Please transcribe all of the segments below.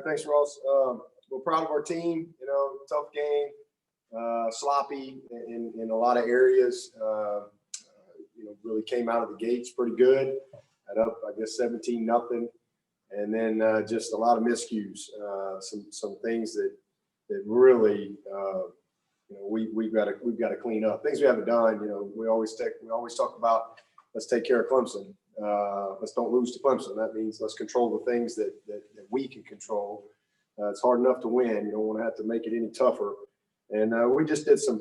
Thanks, Ross. We're proud of our team. Tough game, sloppy in a lot of areas. Really came out of the gates pretty good. Had up, I guess, 17-0, and then just a lot of miscues. Some things that really we've got to clean up. Things we haven't done. We always talk about let's take care of Clemson. Let's don't lose to Clemson. That means let's control the things that we can control. It's hard enough to win. You don't want to have to make it any tougher. And we just did some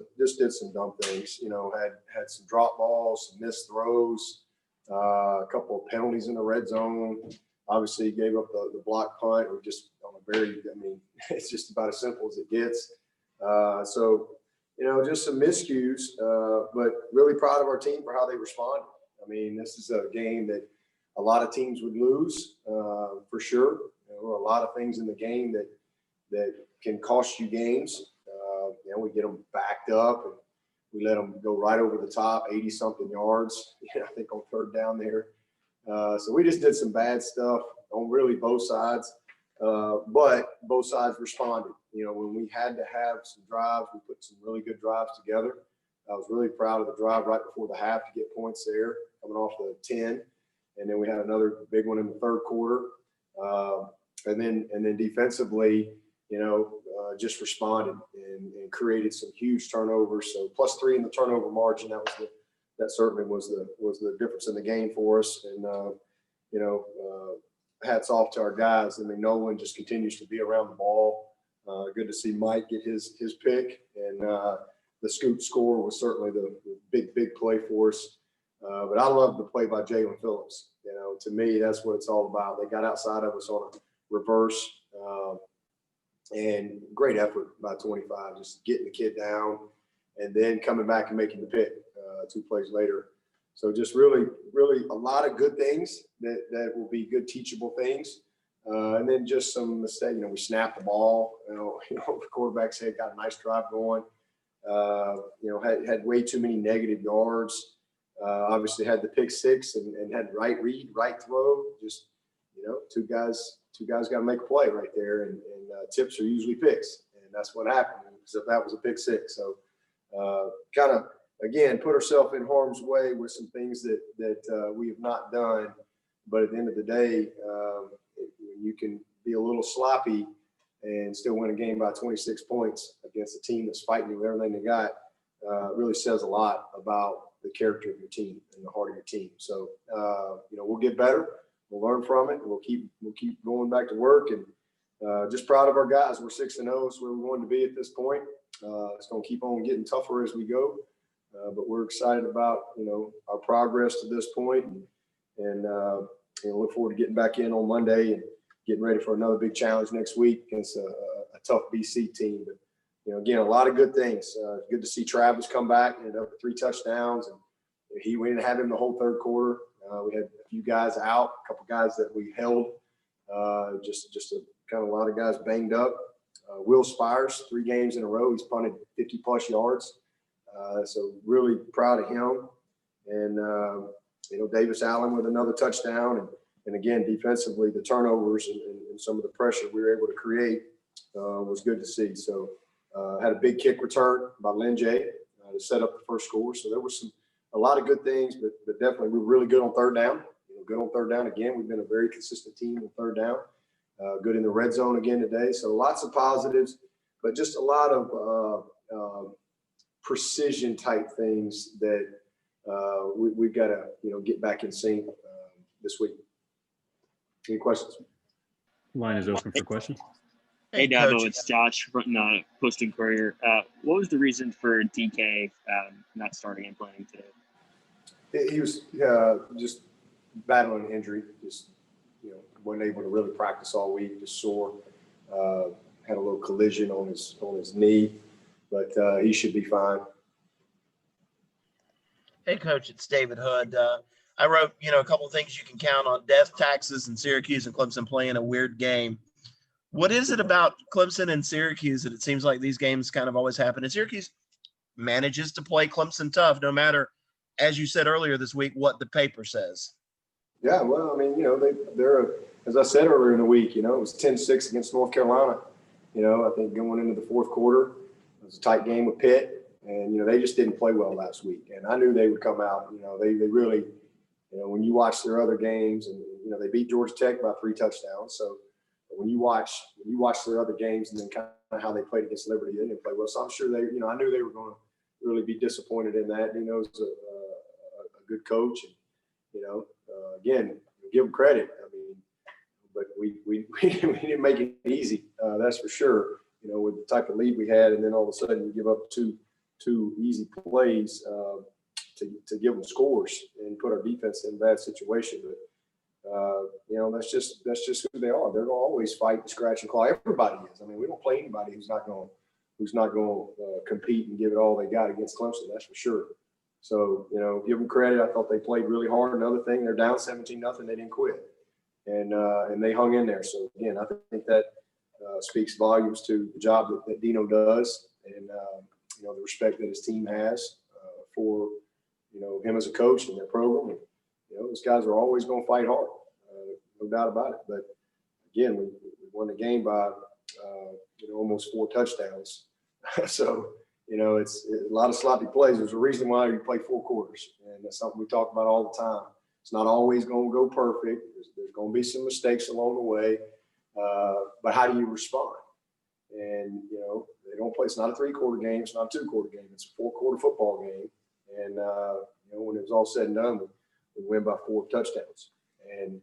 dumb things. Had some drop balls, some missed throws, a couple of penalties in the red zone. Obviously, gave up the block punt. Or just on a it's just about as simple as it gets. Just some miscues, but really proud of our team for how they responded. This is a game that a lot of teams would lose, for sure. There were a lot of things in the game that can cost you games. We get them backed up, and we let them go right over the top, 80-something yards, I think on third down there. So we just did some bad stuff on really both sides, but both sides responded. When we had to have some drives, we put some really good drives together. I was really proud of the drive right before the half to get points there, coming off the 10. And then we had another big one in the third quarter. And then defensively, just responded and created some huge turnovers. So +3 in the turnover margin. That certainly was the difference in the game for us. And hats off to our guys. Nolan just continues to be around the ball. Good to see Mike get his pick, and the scoop score was certainly the big play for us. But I love the play by Jalen Phillips. To me, that's what it's all about. They got outside of us on a reverse, and great effort by 25, just getting the kid down and then coming back and making the pick 2 plays later. So just really, really a lot of good things that will be good teachable things. And then just some mistakes. We snapped the ball. The quarterback's head got a nice drive going. Had way too many negative yards. Obviously had the pick 6 and had right read, right throw. Just two guys got to make a play right there, and tips are usually picks, and that's what happened. Except that was a pick 6. So kind of again put ourselves in harm's way with some things that we have not done. But at the end of the day, you can be a little sloppy and still win a game by 26 points against a team that's fighting you with everything they got. Really says a lot about the character of your team and the heart of your team. So we'll get better. We'll learn from it. We'll keep going back to work, and just proud of our guys. We're 6-0, so where we wanted to be at this point. It's going to keep on getting tougher as we go, but we're excited about our progress to this point, and look forward to getting back in on Monday and getting ready for another big challenge next week against a tough BC team. But again, a lot of good things. Good to see Travis come back and up 3 touchdowns, and we didn't have him the whole third quarter. We had a few guys out, a couple guys that we held, just a lot of guys banged up. Will Spires, 3 games in a row, he's punted 50+ yards. So really proud of him. And, Davis Allen with another touchdown. And again, defensively, the turnovers and some of the pressure we were able to create was good to see. So had a big kick return by Lynn J to set up the first score. So there was a lot of good things, but definitely we were really good on third down. Good on third down again. We've been a very consistent team on third down. Good in the red zone again today. So lots of positives, but just a lot of precision type things that we've got to get back in sync this week. Any questions? Line is open for questions. Hey, Dabo, it's Josh from Post and Courier. What was the reason for DK not starting and playing today? He was just battling an injury. Just wasn't able to really practice all week. Just sore. Had a little collision on his knee, but he should be fine. Hey, Coach, it's David Hood. I wrote, a couple of things you can count on: death, taxes, and Syracuse and Clemson playing a weird game. What is it about Clemson and Syracuse that it seems like these games kind of always happen? And Syracuse manages to play Clemson tough, no matter, as you said earlier this week, what the paper says. Yeah, well, they're as I said earlier in the week, it was 10-6 against North Carolina. I think going into the fourth quarter, it was a tight game with Pitt, and, they just didn't play well last week. And I knew they would come out. They really, when you watch their other games, and, they beat Georgia Tech by 3 touchdowns. So when you watch their other games and then kind of how they played against Liberty, they didn't play well. So I'm sure I knew they were going to really be disappointed in that. He's a good coach. And, again, give him credit. I mean, but we didn't make it easy. That's for sure. With the type of lead we had, and then all of a sudden you give up two easy plays to give them scores and put our defense in a bad situation. But that's just who they are. They're going to always fight and scratch and claw. Everybody is. I mean, we don't play anybody who's not going to compete and give it all they got against Clemson. That's for sure. So give them credit. I thought they played really hard. Another thing, they're down 17-0. They didn't quit, and they hung in there. So again, I think that speaks volumes to the job that Dino does, and the respect that his team has for him as a coach and their program. And, those guys are always going to fight hard, no doubt about it. But again, we won the game by almost 4 touchdowns. So it's a lot of sloppy plays. There's a reason why you play 4 quarters, and that's something we talk about all the time. It's not always going to go perfect. There's going to be some mistakes along the way, but how do you respond? And they don't play. It's not a 3-quarter game. It's not a 2-quarter game. It's a 4-quarter football game. And when it was all said and done, we win by 4 touchdowns, and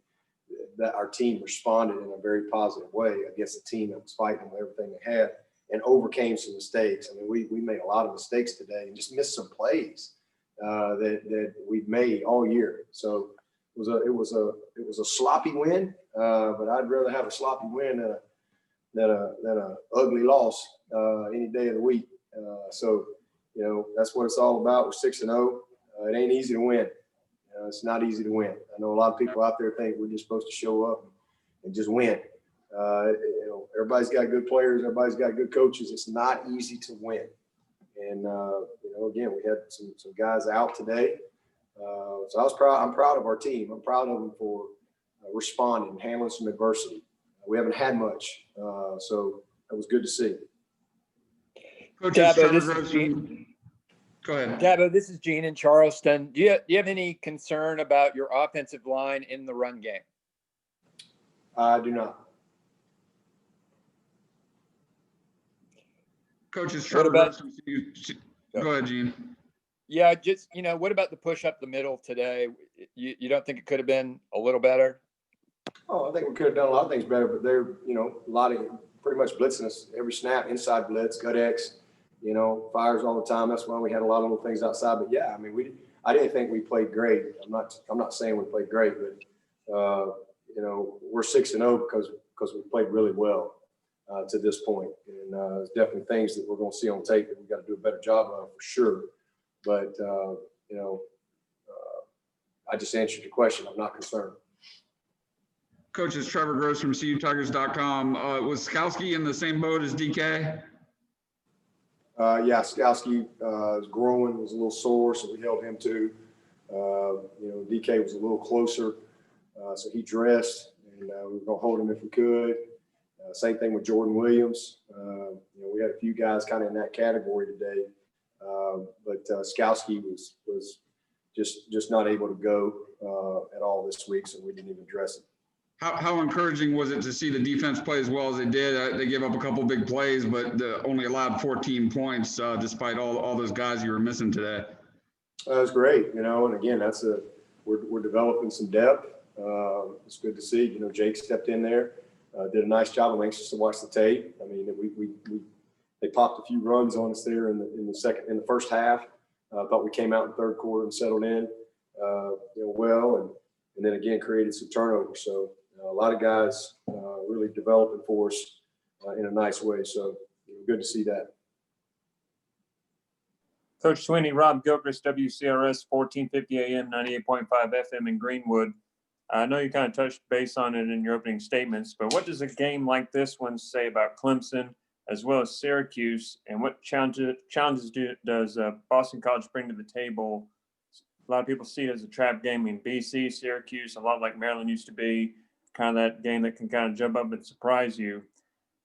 that our team responded in a very positive way against a team that was fighting with everything they had and overcame some mistakes. I mean, we made a lot of mistakes today and just missed some plays that we've made all year. So it was a sloppy win, but I'd rather have a sloppy win than a ugly loss any day of the week. So that's what it's all about. We're 6-0. It ain't easy to win. It's not easy to win. I know a lot of people out there think we're just supposed to show up and just win. Everybody's got good players. Everybody's got good coaches. It's not easy to win. And, again, we had some guys out today. So I was proud. I'm proud of our team. I'm proud of them for responding, handling some adversity. We haven't had much. So that was good to see. Dabo, this is Gene. Go ahead. Dabo, this is Gene in Charleston. Do you have any concern about your offensive line in the run game? I do not. Coaches, Trevor about, go ahead, Gene. Yeah, just, what about the push up the middle today? You don't think it could have been a little better? Oh, I think we could have done a lot of things better, but they're, a lot of pretty much blitzing us every snap, inside blitz, gut X, fires all the time. That's why we had a lot of little things outside. But yeah, I mean, I didn't think we played great. I'm not saying we played great, but we're 6-0 because we played really well to this point. And there's definitely things that we're going to see on tape that we got to do a better job of for sure. But I just answered your question. I'm not concerned. Coach, it's Trevor Gross from CUTigers.com. Was Skalski in the same boat as DK? Yeah, Skalski is growing, was a little sore, so we held him too. DK was a little closer, so he dressed, and we were going to hold him if we could. Same thing with Jordan Williams. We had a few guys kind of in that category today, but Skalski was just not able to go at all this week, so we didn't even dress him. How encouraging was it to see the defense play as well as they did? They gave up a couple big plays, but only allowed 14 points despite all those guys you were missing today. That was great, and again, we're developing some depth. It's good to see. Jake stepped in there, did a nice job. I'm anxious to watch the tape. I mean, they popped a few runs on us there in the first half. I thought we came out in the third quarter and settled in, well, and then again created some turnovers. So a lot of guys really developing for us in a nice way. So good to see that. Coach Swinney, Rob Gilchrist, WCRS 1450 AM, 98.5 FM in Greenwood. I know you kind of touched base on it in your opening statements, but what does a game like this one say about Clemson as well as Syracuse, and what challenges does Boston College bring to the table? A lot of people see it as a trap game in BC, Syracuse, a lot like Maryland used to be. kind of that game that can kind of jump up and surprise you.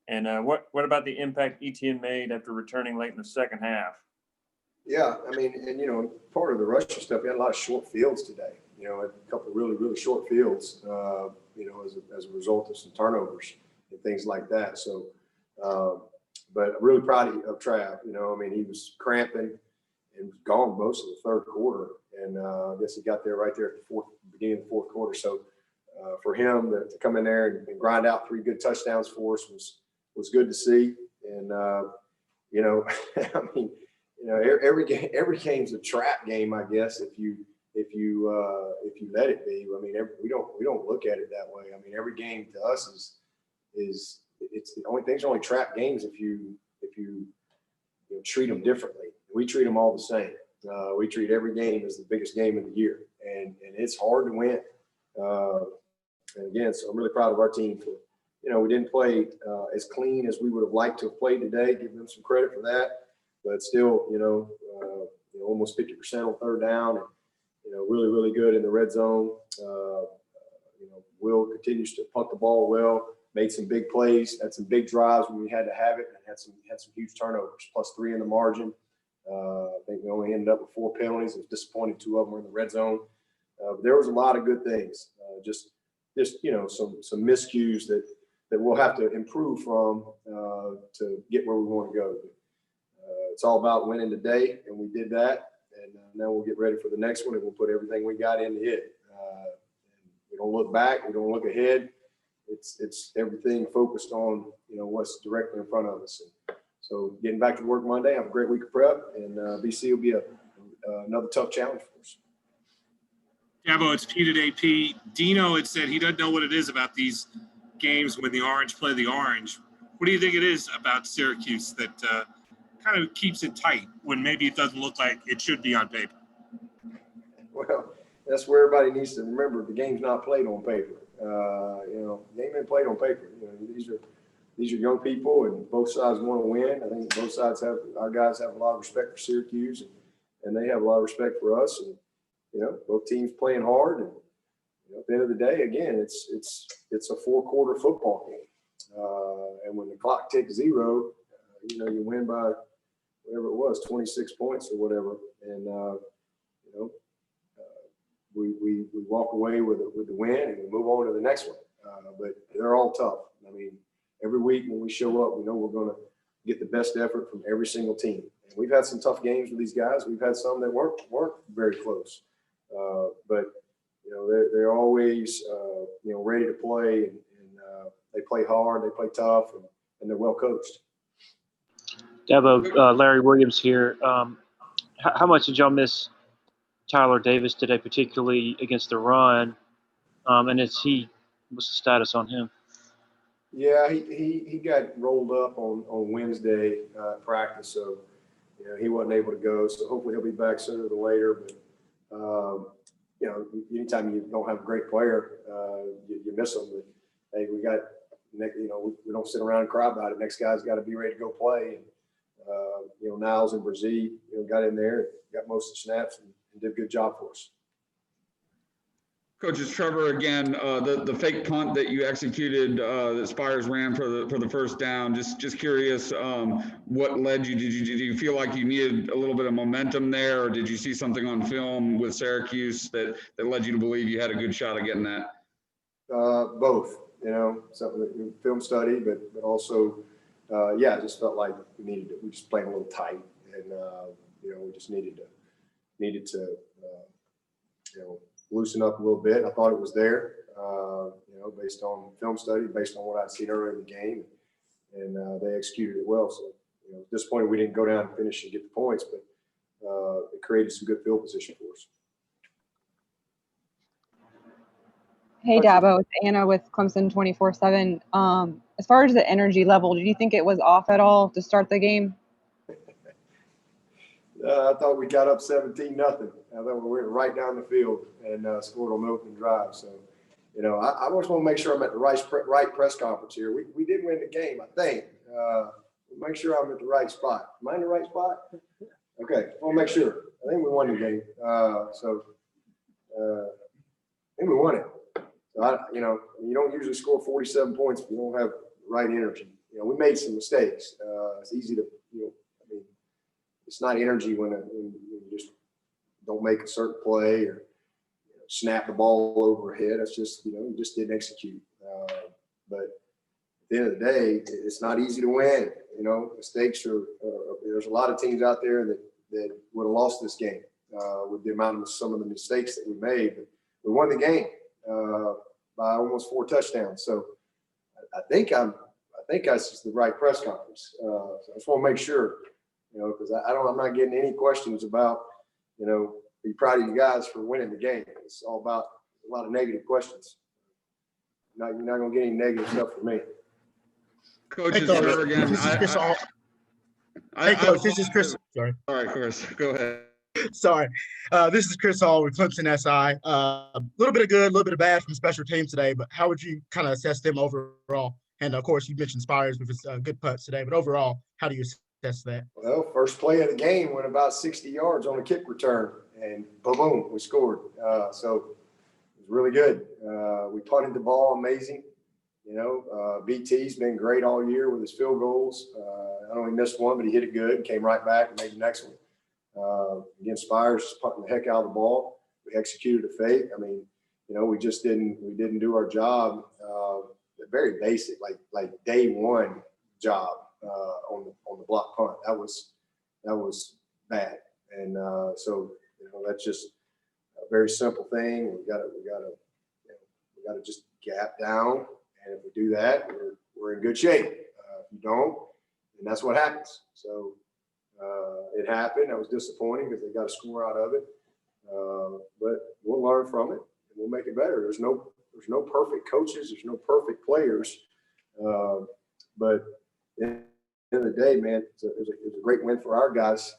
And what about the impact Etienne made after returning late in the second half? Yeah, I mean, and, part of the rushing stuff, we had a lot of short fields today, a couple of really, really short fields, as a result of some turnovers and things like that. So, but I'm really proud of Trav. He was cramping and was gone most of the third quarter. And I guess he got there right there at the beginning of the fourth quarter. So for him to come in there and grind out 3 good touchdowns for us was good to see. And, every game's a trap game, I guess, if you let it be. We don't look at it that way. Every game to us is it's the only things are only trap games if you treat them differently. We treat them all the same. We treat every game as the biggest game of the year, and it's hard to win. And again, so I'm really proud of our team for, we didn't play as clean as we would have liked to have played today. Give them some credit for that, but still, almost 50% on third down, and really, really good in the red zone. Will continues to punt the ball well. Made some big plays, had some big drives when we had to have it, and had some huge turnovers, +3 in the margin. I think we only ended up with 4 penalties. I was disappointed 2 of them were in the red zone. But there was a lot of good things. Just some miscues that we'll have to improve from to get where we want to go. It's all about winning today, and we did that. And now we'll get ready for the next one, and we'll put everything we got into it. We don't look back. We don't look ahead. It's everything focused on, what's directly in front of us. And so getting back to work Monday, have a great week of prep, and BC will be another tough challenge for us. Dabo, it's Pete at AP. Dino had said he doesn't know what it is about these games when the Orange play the Orange. What do you think it is about Syracuse that kind of keeps it tight when maybe it doesn't look like it should be on paper? Well, that's where everybody needs to remember the game's not played on paper. The game ain't played on paper. These are young people, and both sides want to win. I think both sides our guys have a lot of respect for Syracuse, and they have a lot of respect for us. And both teams playing hard. And at the end of the day, again, it's a 4-quarter football game. And when the clock ticks 0, you win by whatever it was, 26 points or whatever. And we walk away with the win, and we move on to the next one. But they're all tough. Every week when we show up, we know we're going to get the best effort from every single team. And we've had some tough games with these guys. We've had some that weren't very close. But they're always ready to play, and they play hard, they play tough, and they're well coached. Dabo, Larry Williams here. How much did y'all miss Tyler Davis today, particularly against the run? And what's the status on him? Yeah, he got rolled up on Wednesday practice, so he wasn't able to go. So hopefully he'll be back sooner than later. But anytime you don't have a great player, you miss them. But hey, we don't sit around and cry about it. Next guy's got to be ready to go play. And Niles and Brzee, got in there, got most of the snaps, and did a good job for us. Coach, it's Trevor again. The fake punt that you executed, that Spires ran for the first down. Just curious, what led you? Did you feel like you needed a little bit of momentum there, or did you see something on film with Syracuse that led you to believe you had a good shot at getting that? Both. Something film study, but also, I just felt like we just played a little tight, and we just needed to loosen up a little bit. I thought it was there, based on film study, based on what I'd seen earlier in the game, and they executed it well. So, at this point, we didn't go down and finish and get the points, but it created some good field position for us. Hey, Dabo, it's Anna with Clemson 24/7. As far as the energy level, did you think it was off at all to start the game? I thought we got up 17-0. I thought we went right down the field and scored on the opening drive. So, I always want to make sure I'm at the right press conference here. We did win the game, I think. Make sure I'm at the right spot. Am I in the right spot? Okay, I want to make sure. I think we won the game. I think we won it. You don't usually score 47 points if you don't have the right energy. We made some mistakes. It's easy to, it's not energy when you just don't make a certain play or snap the ball over a head. That's just, you just didn't execute. But at the end of the day, it's not easy to win. Mistakes are, there's a lot of teams out there that would have lost this game with the amount of some of the mistakes that we made. But we won the game by almost 4 touchdowns. So I think that's just the right press conference. So I just want to make sure, because I'm not getting any questions about, be proud of you guys for winning the game. It's all about a lot of negative questions. You're not going to get any negative stuff from me. Coach, Hey, it's Coach, Trevor again. this is Chris. Hey, Coach, this is Chris. Sorry. All right, Chris, go ahead. Sorry. This is Chris Hall with Clemson SI. A little bit of good, a little bit of bad from special teams today, but how would you kind of assess them overall? And, of course, you mentioned Spires with his good putts today, but overall, how do you assess that? Well, first play of the game went about 60 yards on a kick return, and boom, we scored. So it was really good. We punted the ball amazing. BT's been great all year with his field goals. I only missed one, but he hit it good, came right back and made the next one. Against Spires, just punting the heck out of the ball. We executed a fake. We just didn't do our job. Very basic, like day one job on the block punt. That was bad. And so that's just a very simple thing. We got to just gap down. And if we do that, we're in good shape. If you don't, then that's what happens. So it happened. That was disappointing because they got a score out of it. But we'll learn from it and we'll make it better. There's no perfect coaches. There's no perfect players. But at the end of the day, man, it was a great win for our guys.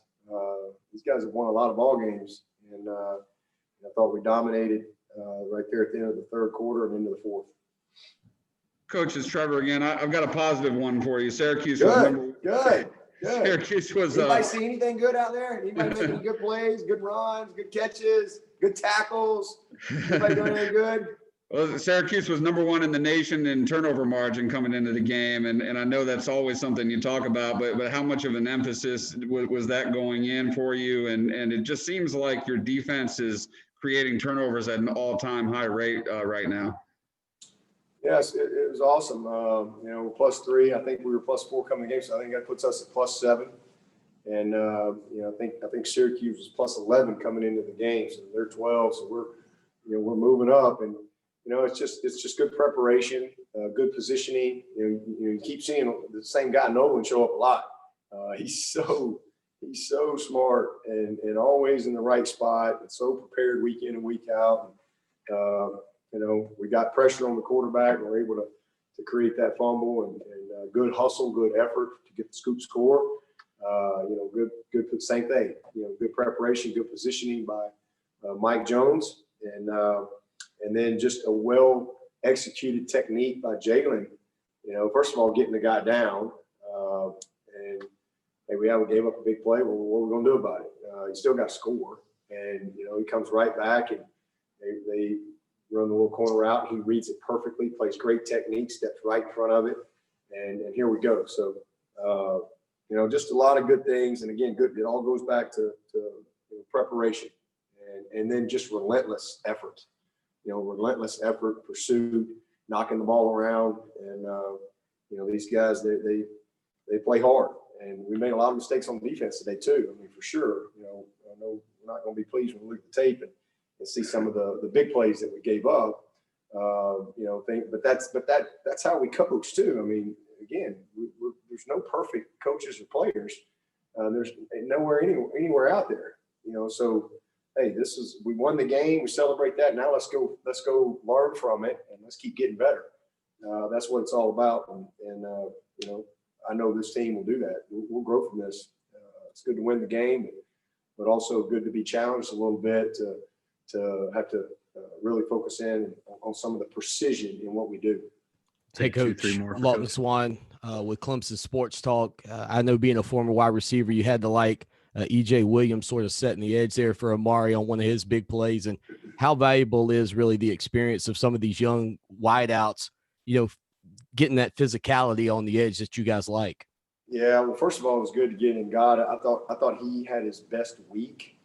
These guys have won a lot of ball games, and I thought we dominated right there at the end of the third quarter and into the fourth. Coach, it's Trevor again. I've got a positive one for you. Syracuse. Good. Syracuse was. Anybody see anything good out there? Anybody making any good plays, good runs, good catches, good tackles? Anybody doing anything good? Well, Syracuse was number 1 in the nation in turnover margin coming into the game, and I know that's always something you talk about, but how much of an emphasis was that going in for you? And it just seems like your defense is creating turnovers at an all-time high rate right now. Yes, it was awesome. +3. I think we were +4 coming in the game, so I think that puts us at +7. And I think Syracuse was +11 coming into the game, so they're 12. So we're moving up, and it's just good preparation, good positioning. You keep seeing the same guy Nolan show up a lot. He's so smart and always in the right spot and so prepared week in and week out. We got pressure on the quarterback and we're able to create that fumble and good hustle, good effort to get the scoop score. Good same thing. Good preparation, good positioning by Mike Jones, and then just a well executed technique by Jalen. First of all, getting the guy down, and hey, we gave up a big play. Well, what are we gonna do about it? He still got to score, and he comes right back and they run the little corner route. He reads it perfectly, plays great technique, steps right in front of it, and here we go. So, just a lot of good things. And again, good. It all goes back to preparation and then just relentless effort. Relentless effort, pursuit, knocking the ball around. And, these guys, they play hard. And we made a lot of mistakes on defense today too. For sure. I know we're not going to be pleased when we look at the tape and see some of the big plays that we gave up. But that's how we coach too. Again, there's no perfect coaches or players. There's nowhere anywhere out there. So hey, we won the game. We celebrate that. Now let's go learn from it and let's keep getting better. That's what it's all about. And I know this team will do that. We'll grow from this. It's good to win the game, but also good to be challenged a little bit to have to really focus in on some of the precision in what we do. Hey, Coach, Lawton Swan with Clemson Sports Talk. I know being a former wide receiver, you had to E.J. Williams sort of setting the edge there for Amari on one of his big plays. And how valuable is really the experience of some of these young wideouts, you know, getting that physicality on the edge that you guys like? Yeah, well, first of all, it was good to get Ngata. I thought he had his best week,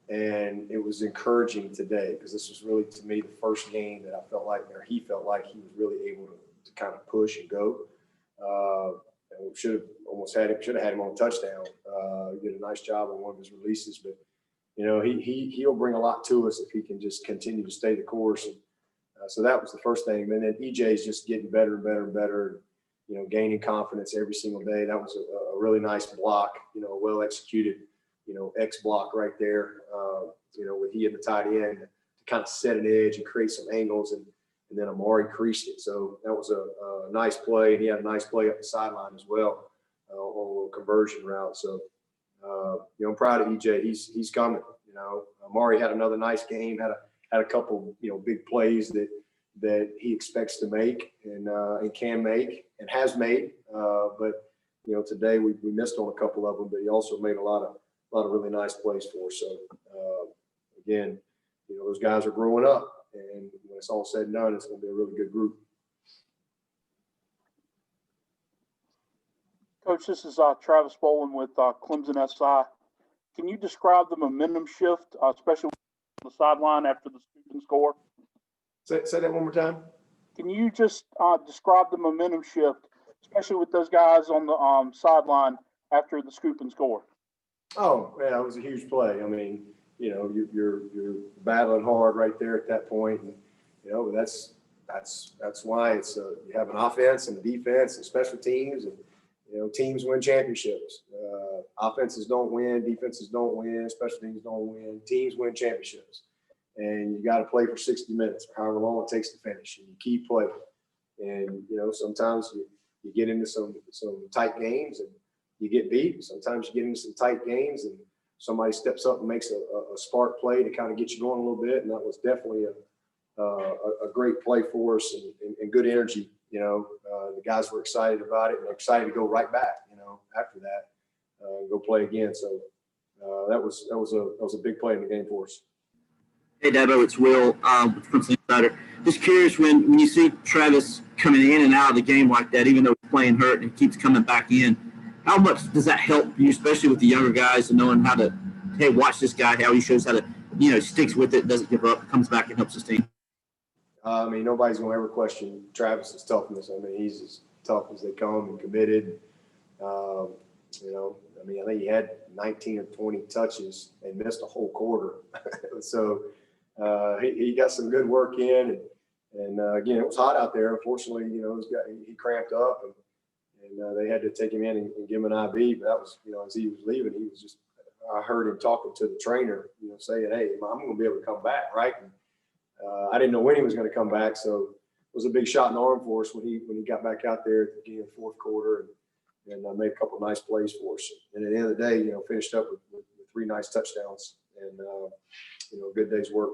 and it was encouraging today because this was really, to me, the first game that I felt like, or he felt like he was really able to kind of push and go. And we should have almost had him on a touchdown. He did a nice job on one of his releases, but you know, he'll bring a lot to us if he can just continue to stay the course. And so that was the first thing. And then EJ is just getting better and better and better. You know, gaining confidence every single day. That was a really nice block, you know, well executed, you know, X block right there, you know, with he at the tight end to kind of set an edge and create some angles. And then Amari creased it. So that was a nice play. And he had a nice play up the sideline as well on a little conversion route. So, you know, I'm proud of EJ. He's coming, you know. Amari had another nice game, had a couple, you know, big plays that he expects to make and can make and has made. But, you know, today we missed on a couple of them, but he also made a lot of really nice plays for us. So, again, you know, those guys are growing up, and when it's all said and done, it's going to be a really good group. Coach, this is Travis Bolin with Clemson SI. Can you describe the momentum shift, especially on the sideline after the scoop and score? Say that one more time. Can you just describe the momentum shift, especially with those guys on the sideline after the scoop and score? Oh, yeah, it was a huge play. I mean, you know, you're battling hard right there at that point, and you know that's why it's you have an offense and a defense and special teams, and you know teams win championships. Offenses don't win, defenses don't win, special teams don't win. Teams win championships. And you got to play for 60 minutes or however long it takes to finish. And you keep playing. And, you know, sometimes you get into some tight games and you get beat. Sometimes you get into some tight games and somebody steps up and makes a spark play to kind of get you going a little bit. And that was definitely a great play for us and good energy. You know, the guys were excited about it and excited to go right back, you know, after that, and go play again. So that was a big play in the game for us. Hey, Dabo, it's Will with Clemson Insider. Just curious, when you see Travis coming in and out of the game like that, even though he's playing hurt and keeps coming back in, how much does that help you, especially with the younger guys, and knowing how to, hey, watch this guy, how he shows how to, you know, sticks with it, doesn't give up, comes back and helps his team? I mean, nobody's going to ever question Travis's toughness. I mean, he's as tough as they come and committed. You know, I mean, I think he had 19 or 20 touches and missed a whole quarter. So he got some good work in. And again, it was hot out there. Unfortunately, you know, he cramped up and they had to take him in and give him an IV. But that was, you know, as he was leaving, he was just, I heard him talking to the trainer, you know, saying, hey, I'm going to be able to come back, right? And, I didn't know when he was going to come back. So it was a big shot in the arm for us when he got back out there at the beginning of the fourth quarter and made a couple of nice plays for us. And at the end of the day, you know, finished up with 3 nice touchdowns and, you know, a good day's work.